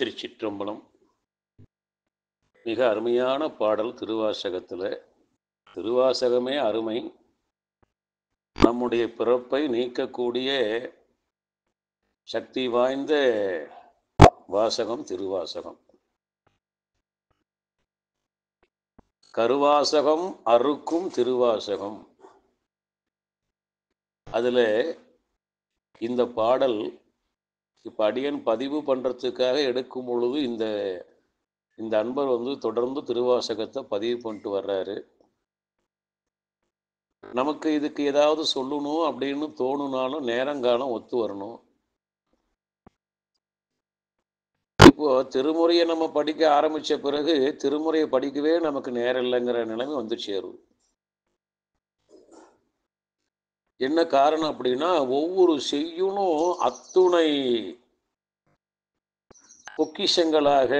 திருச்சிற்றம்பலம். மிக அருமையான பாடல் திருவாசகத்தில். திருவாசகமே அருமை. நம்முடைய பிறப்பை நீக்கக்கூடிய சக்தி வாய்ந்த வாசகம் திருவாசகம். கருவாசகம் அறுக்கும் திருவாசகம். அதில் இந்த பாடல் இப்போ அடியன் பதிவு பண்ணுறதுக்காக எடுக்கும் பொழுது இந்த அன்பர் தொடர்ந்து திருவாசகத்தை பதிவு பண்ணிட்டு வர்றாரு. நமக்கு இதுக்கு ஏதாவது சொல்லணும் அப்படின்னு தோணுனாலும் நேரங்காலம் ஒத்து வரணும். இப்போ திருமுறையை நம்ம படிக்க ஆரம்பித்த பிறகு திருமுறையை படிக்கவே நமக்கு நேரம் இல்லைங்கிற நிலைமை வந்து சேரும். என்ன காரணம் அப்படின்னா, ஒவ்வொரு செய்யுளும் அத்துணை பொக்கிஷங்களாக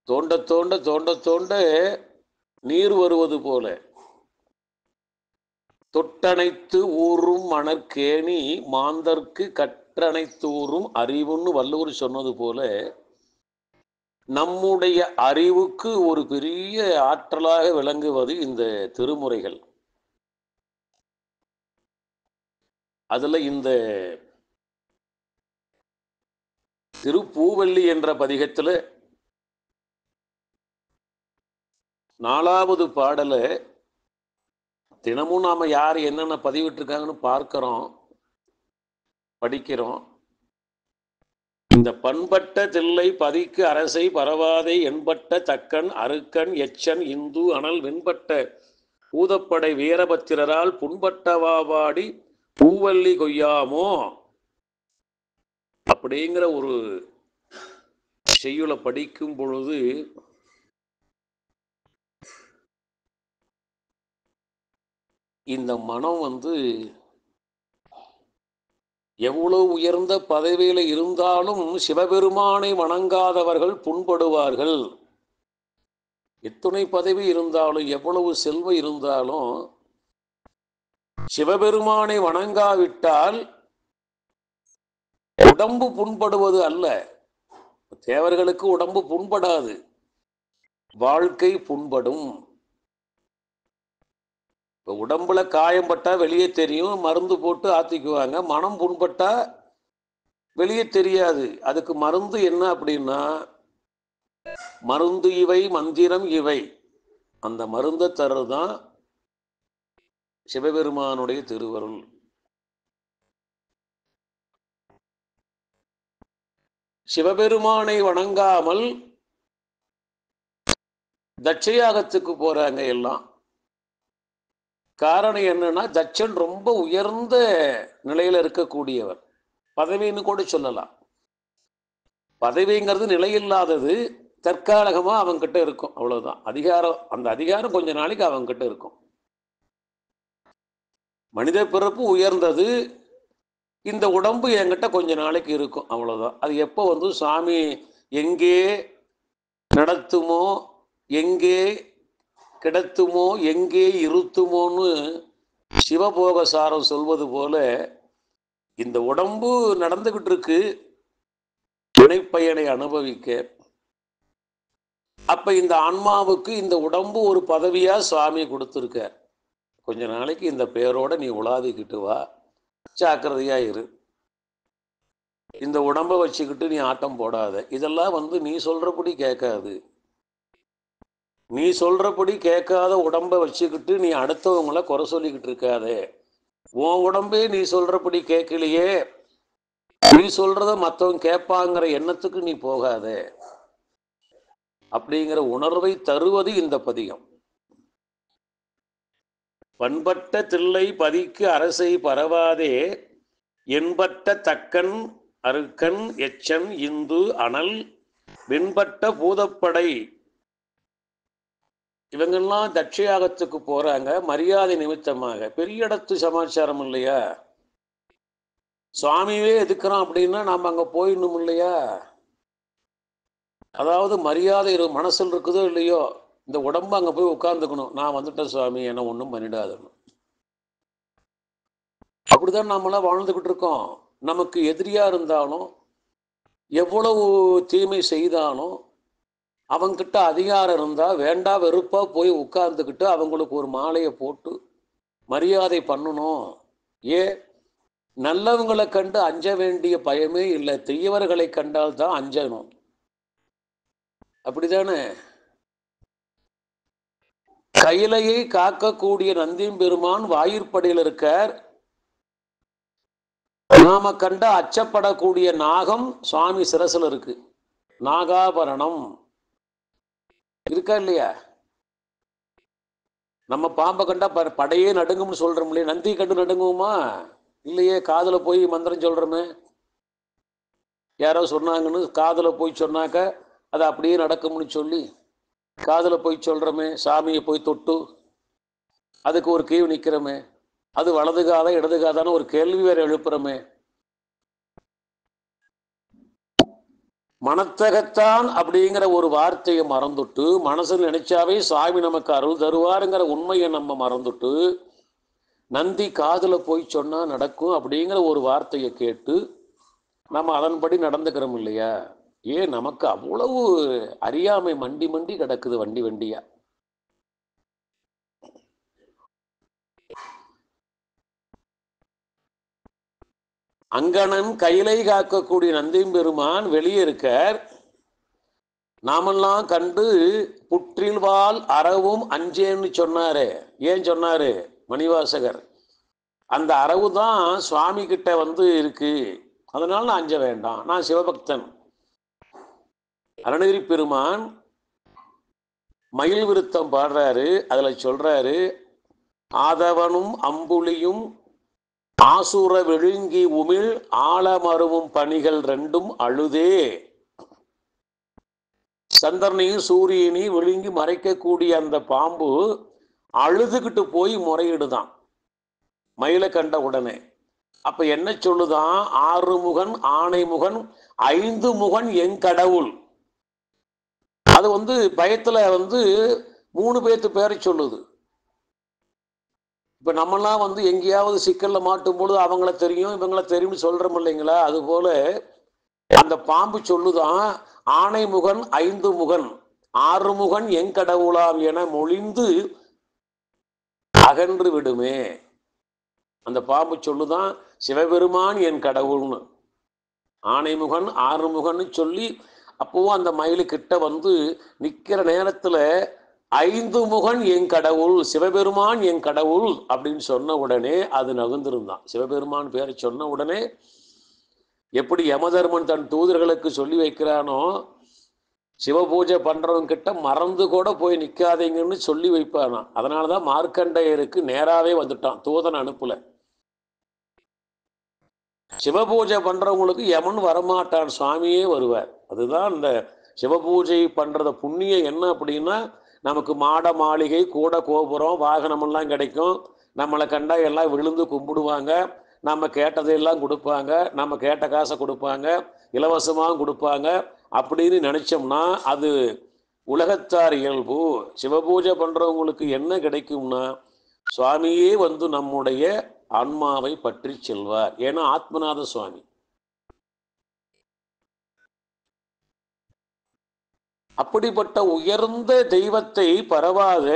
தோண்ட தோண்ட தோண்ட தோண்ட நீர் வருவது போல தொட்டணைத்து ஊறும் மணற்கேணி மாந்தர்க்கு கற்றணைத்து ஊறும் அறிவுன்னு வள்ளுவர் சொன்னது போல, நம்முடைய அறிவுக்கு ஒரு பெரிய ஆற்றலாக விளங்குவது இந்த திருமுறைகள். அதுல இந்த திருப்பூவல்லி என்ற பதிகத்துல 4வது பாடல தினமும் நாம யார் என்னென்ன பதிவிட்டிருக்காங்கன்னு பார்க்கிறோம், படிக்கிறோம். இந்த பண்பட்ட தில்லை பதிக்கு அரசை பரவாதை என்பட்ட தக்கன் அருக்கன் எச்சன் இந்து அனல் வெண்பட்ட பூதப்படை வீரபத்திரரால் புண்பட்டவாடி பூவல்லி கொய்யாமோ அப்படிங்கிற ஒரு செய்யுளை படிக்கும் பொழுது இந்த மனம் எவ்வளவு உயர்ந்த பதவியில இருந்தாலும் சிவபெருமானை வணங்காதவர்கள் புண்படுவார்கள். எத்துணை பதவி இருந்தாலும் எவ்வளவு செல்வம் இருந்தாலும் சிவபெருமானை வணங்காவிட்டால் உடம்பு புண்படுவது அல்ல. தேவர்களுக்கு உடம்பு புண்படாது, வாழ்க்கை புண்படும். இப்போ உடம்புல காயம் பட்டா வெளியே தெரியும், மருந்து போட்டு ஆத்திக்குவாங்க. மனம் புண்பட்டா வெளியே தெரியாது. அதுக்கு மருந்து என்ன அப்படின்னா, மருந்து இவை மந்திரம் இவை. அந்த மருந்தை தருதான் சிவபெருமானுடைய திருவருள். சிவபெருமானை வணங்காமல் தட்சயாகத்துக்கு போறாங்க எல்லாம். காரணம் என்னன்னா, தட்சன் ரொம்ப உயர்ந்த நிலையில இருக்கக்கூடியவர். பதவின்னு கூட சொல்லலாம். பதவிங்கிறது நிலையில்லாதது, தற்காலிகமா அவங்கிட்ட இருக்கும், அவ்வளவுதான். அதிகாரம், அந்த அதிகாரம் கொஞ்ச நாளைக்கு அவங்கிட்ட இருக்கும். மனித பிறப்பு உயர்ந்தது, இந்த உடம்பு என்கிட்ட கொஞ்ச நாளைக்கு இருக்கும், அவ்வளவுதான். அது எப்போ சாமி எங்கே நடத்துமோ, எங்கே கிடத்துமோ, எங்கே இருத்துமோன்னு சிவபோகசாரம் சொல்வது போல, இந்த உடம்பு நடந்துகிட்டு இருக்கு வினைப்பயனை அனுபவிக்க. அப்ப இந்த ஆன்மாவுக்கு இந்த உடம்பு ஒரு பதவியா சுவாமி கொடுத்துருக்க. கொஞ்ச நாளைக்கு இந்த பேரோட நீ உலாவிக்கிட்டு வா, ஜாக்கிரதையா இரு, இந்த உடம்பை வச்சுக்கிட்டு நீ ஆட்டம் போடாத. இதெல்லாம் நீ சொல்றபடி கேட்காது. நீ சொல்றபடி கேட்காத உடம்பை வச்சுக்கிட்டு நீ அடுத்தவங்களை குறை சொல்லிக்கிட்டு இருக்காதே. உன் உடம்பே நீ சொல்றபடி கேட்கலையே, நீ சொல்றத மற்றவங்க கேட்பாங்கிற எண்ணத்துக்கு நீ போகாதே அப்படிங்கிற உணர்வை தருவது இந்த பதிகம். பண்பட்ட தில்லை பதிக்கு அரசை பரவாதே என்பட்ட தக்கன் அருக்கன் எச்சன் இந்து அனல் வெண்பட்ட பூதப்படை. இவங்கெல்லாம் தட்சயாகத்துக்கு போறாங்க மரியாதை நிமித்தமாக. பெரிய இடத்து சமாச்சாரம் இல்லையா, சுவாமியே எதுக்குறான் அப்படின்னா நாம் அங்க போயிடணும் இல்லையா. அதாவது மரியாதை மனசில் இருக்குதோ இல்லையோ, இந்த உடம்பு அங்க போய் உட்கார்ந்துக்கணும். நான் வந்துட்டேன் சுவாமி, என்ன ஒன்றும் பண்ணிடாதணும். அப்படிதான் நாமெல்லாம் வாழ்ந்துகிட்டு இருக்கோம். நமக்கு எதிரியா இருந்தாலும் எவ்வளவு தீமை செய்தாலும் அவங்கிட்ட அதிகாரம் இருந்தா வேண்டா வெறுப்பா போய் உட்கார்ந்துக்கிட்டு அவங்களுக்கு ஒரு மாலையை போட்டு மரியாதை பண்ணணும். நல்லவங்களை கண்டு அஞ்ச வேண்டிய பயமே இல்லை, தீயவர்களை கண்டால் தான் அஞ்சணும். அப்படிதானே? கையிலையை காக்கக்கூடிய நந்தியம்பெருமான் வாயிற்படியில் இருக்கார். நாம கண்ட அச்சப்படக்கூடிய நாகம் சுவாமி சிரசில் இருக்கு. நாகாபரணம் இருக்கா இல்லையா? நம்ம பாம்பை கண்டா படையே நடுங்கும்னு சொல்றோம் இல்லையா? நந்தி கண்டு நடுங்குவோமா? இல்லையே. காதுல போய் மந்திரம் சொல்றோமே, யாரோ சொன்னாங்கன்னு காதுல போய் சொன்னாக்க அது அப்படியே நடக்கும்னு சொல்லி காதுல போய் சொல்றோமே. சாமியை போய் தொட்டு அதுக்கு ஒரு கீழ் நிக்கிறோமே, அது வலது காதா இடது காதான்னு ஒரு கேள்வி வேற எழுப்புறோமே. மனத்தகத்தான் அப்படிங்கிற ஒரு வார்த்தையை மறந்துட்டு, மனசில் நினைச்சாவே சாமி நமக்கு அருள் தருவாருங்கிற உண்மையை நம்ம மறந்துட்டு, நந்தி காதுல போய் சொன்னா நடக்கும் அப்படிங்கிற ஒரு வார்த்தையை கேட்டு நம்ம அதன்படி நடந்துக்கிறோம் இல்லையா? ஏன் நமக்கு அவ்வளவு அறியாமை மண்டி மண்டி கிடக்குது, வண்டி வண்டியா. அங்கணன் கையிலை காக்கக்கூடிய நந்தியம்பெருமான் வெளியே இருக்கார். நாமெல்லாம் கண்டு புற்றில்வால் அறவும் அஞ்சேன்னு சொன்னாரு. ஏன் சொன்னாரு மணிவாசகர்? அந்த அறவு தான் சுவாமி கிட்ட இருக்கு, அதனால நான் அஞ்ச வேண்டாம், நான் சிவபக்தன். அருணகிரி பெருமான் மயில் விருத்தம் பாடுறாரு. அதுல சொல்றாரு, ஆதவனும் அம்புலியும் ஆசுர விழுங்கி உமிழ் ஆழமருவும் பணிகள் ரெண்டும் அழுதே. சந்திரனையும் சூரியனையும் விழுங்கி மறைக்கக்கூடிய அந்த பாம்பு அழுதுகிட்டு போய் முறையிடுதான் மயிலை கண்ட உடனே. அப்ப என்ன சொல்லுதான்? 6 முகன் ஆணை முகன் 5 முகன் என் கடவுள். அது பயத்துல 3 பேர்த்து பேரை சொல்லுது. இப்ப நம்மெல்லாம் எங்கேயாவது சிக்கல்ல மாட்டும் பொழுது அவங்கள தெரியும் இவங்கள தெரியும்னு சொல்றோம் இல்லைங்களா? அது போல அந்த பாம்பு சொல்லுதான், ஆணை முகன் 5 முகன் 6 முகன் என் கடவுளாம் என மொழிந்து அகன்று விடுமே. அந்த பாம்பு சொல்லுதான், சிவபெருமான் என் கடவுள்னு. ஆணைமுகன் 6 முகன்னு சொல்லி அப்பவும் அந்த மயிலு கிட்ட நிக்கிற நேரத்துல 5 முகன் என் கடவுள், சிவபெருமான் என் கடவுள் அப்படின்னு சொன்ன உடனே அது நகுந்திருந்தான். சிவபெருமான் பேரை சொன்ன உடனே எப்படி யமதர்மன் தன் தூதர்களுக்கு சொல்லி வைக்கிறானோ, சிவபூஜை பண்றவங்க கிட்ட மறந்து கூட போய் நிக்காதீங்கன்னு சொல்லி வைப்பானா. அதனாலதான் மார்க்கண்டேயருக்கு நேராவே வந்துட்டான், தூதன் அனுப்புல. சிவபூஜை பண்றவங்களுக்கு யமன் வரமாட்டான், சுவாமியே வருவார். அதுதான் இந்த சிவபூஜை பண்றத புண்ணியம் என்ன அப்படின்னா, நமக்கு மாட மாளிகை கூட கோபுரம் வாகனம் எல்லாம் கிடைக்கும். நம்மளை கண்டா எல்லாம் விழுந்து கும்பிடுவாங்க, நம்ம கேட்டதையெல்லாம் கொடுப்பாங்க, நம்ம கேட்ட காசை கொடுப்பாங்க, இலவசமாக கொடுப்பாங்க அப்படின்னு நினைச்சோம்னா அது உலகத்தார் இயல்பு. சிவபூஜை பண்றவங்களுக்கு என்ன கிடைக்கும்னா, சுவாமியே நம்முடைய ஆன்மாவை பற்றி செல்வார். ஏன்னா ஆத்மநாத சுவாமி. அப்படிப்பட்ட உயர்ந்த தெய்வத்தை பரவாத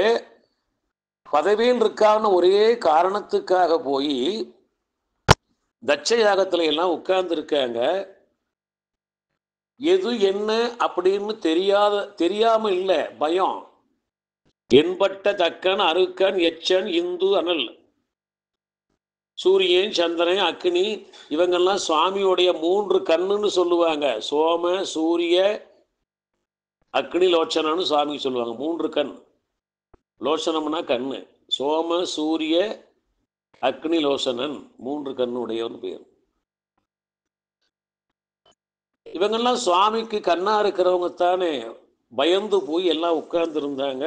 பதவியில் இருக்கான ஒரே காரணத்துக்காக போய் தட்ச யாகத்துல எல்லாம் உட்கார்ந்து இருக்காங்க. எது என்ன அப்படின்னு தெரியாம இல்ல, பயம். என்பட்ட தக்கன் அருக்கன் எச்சன் இந்து அனல் சூரியன் சந்திரன் அக்னி இவங்கெல்லாம் சுவாமியோடைய 3 கண்ணுன்னு சொல்லுவாங்க. சோம சூரிய அக்னி லோச்சனன்னு சுவாமி சொல்லுவாங்க. 3 கண். லோச்சனம்னா கண்ணு. சோம சூரிய அக்னி லோசனன் 3 கண்ணுடையவன் பேர். இவங்கெல்லாம் சுவாமிக்கு கண்ணா இருக்கிறவங்க தானே. பயந்து போய் எல்லாம் உட்கார்ந்து இருந்தாங்க.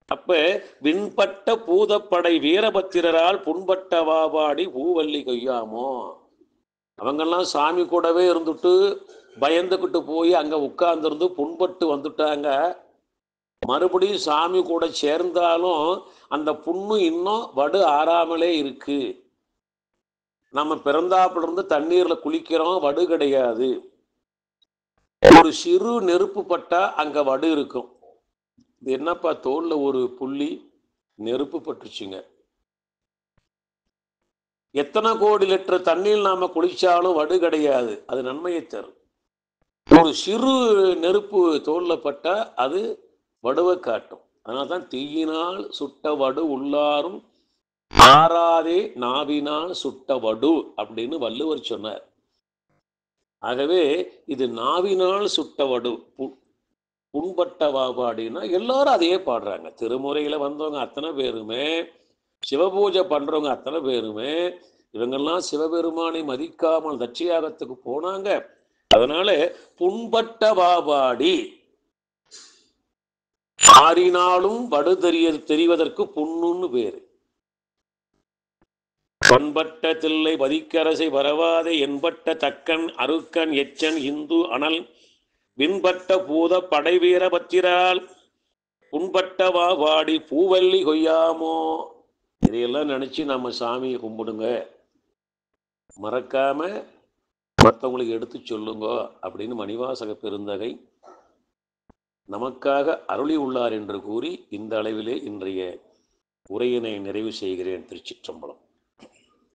அப்ப விண்பட்ட பூதப்படை வீரபத்திரரால் புண்பட்ட வாபாடி பூவல்லி கொய்யாமோ. அவங்கெல்லாம் சாமி கூடவே இருந்துட்டு பயந்துக்கிட்டு போய் அங்க உட்கார்ந்துருந்து புண்பட்டு வந்துட்டாங்க. மறுபடியும் சாமி கூட சேர்ந்தாலும் அந்த புண்ணு இன்னும் வடு ஆறாமலே இருக்கு. நம்ம பிறந்தாப்புல இருந்து தண்ணீர்ல குளிக்கிறோம், வடு கிடையாது. ஒரு சிறு நெருப்பு பட்டா அங்க வடு இருக்கும். இது என்னப்பா தோல்ல ஒரு புள்ளி நெருப்பு பட்டுச்சுங்க. எத்தனை கோடி லிட்டர் தண்ணீர் நாம குளிச்சாலும் வடு கிடையாது. அது நன்மையை தரும். ஒரு சிறு நெருப்பு தோல்ல பட்டா அது வடுவை காட்டும். அதனால்தான் தீயினால் சுட்ட வடு உள்ளாரும் ஆறாதே நாவினால் சுட்ட வடு அப்படின்னு வள்ளுவர் சொன்னார். ஆகவே இது நாவினால் சுட்ட வடு, புண்பட்ட வாபாடினா எல்லாரும் அதையே பாடுறாங்க. திருமுறையில வந்தவங்க அத்தனை பேருமே, சிவபூஜை பண்றவங்க அத்தனை பேருமே, இவங்கெல்லாம் சிவபெருமானை மதிக்காமல் தட்சியாகத்துக்கு போனாங்க. அதனால புண்பட்ட வாபாடி, ஆறினாலும் வடு தெரிவதற்கு புண்ணுன்னு பேரு. பண்பட்ட தில்லை பதிக்கரசை வரவாதை என்பட்ட தக்கன் அருக்கன் எச்சன் இந்து அனல் விண்பட்ட பூத படைவீர பத்திரால் புண்பட்ட வாடி பூவல்லி கொய்யாமோ. இதையெல்லாம் நினைச்சு நம்ம சாமியை கும்பிடுங்க, மறக்காம மற்றவங்களுக்கு எடுத்து சொல்லுங்க அப்படின்னு மணிவாசக பெருந்தகை நமக்காக அருளி உள்ளார் என்று கூறி இந்த அளவிலே இன்றைய உரையினை நிறைவு செய்கிறேன். திருச்சிற்றம்பலம்.